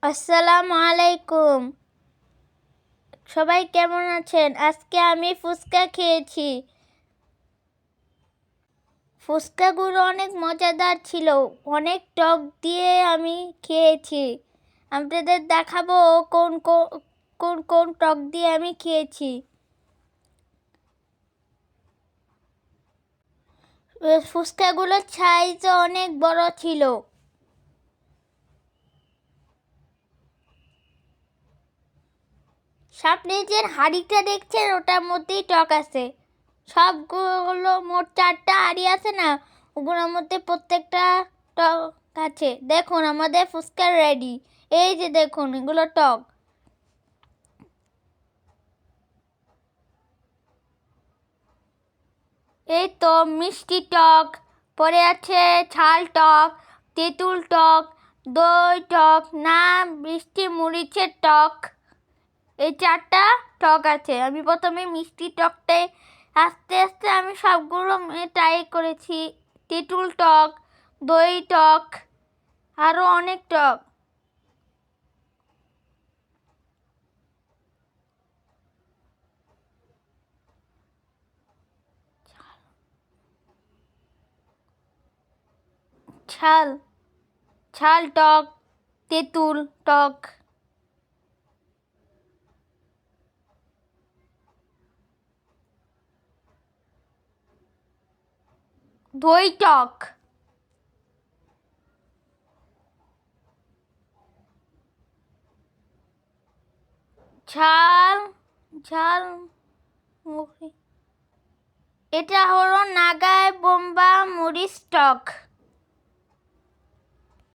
আসসালামু আলাইকুম। সবাই কেমন আছেন? আজকে আমি ফুচকা খেয়েছি। ফুচকাগুলো অনেক মজাদার ছিল। অনেক টক দিয়ে আমি খেয়েছি। আপনাদের দেখাবো কোন কোন কোন টক দিয়ে আমি খেয়েছি। ফুচকাগুলোর সাইজ অনেক বড় ছিল। সামনে যে হাঁড়িটা দেখছেন ওটার মধ্যেই টক আছে। সবগুলো মোট 4টা হাঁড়ি আছে না, ওগুলোর মধ্যে প্রত্যেকটা টক আছে। দেখুন আমাদের ফুচকা রেডি। এই যে দেখুন এগুলো টক। এই তো মিষ্টি টক, পরে আছে ঝাল টক, তেঁতুল টক, দই টক, না মিষ্টি মরিচের টক। এই 4টা টক আছে। আমি প্রথমে মিষ্টি টকটাই আস্তে আস্তে আমি সবগুলো ট্রাই করেছি। তেঁতুল টক, দই টক, আরও অনেক টক। ঝাল ঝাল টক, তেঁতুল টক, দই টক, ঝাল ঝাল এটা হলো নাগায় বোম্বা মরিচ টক।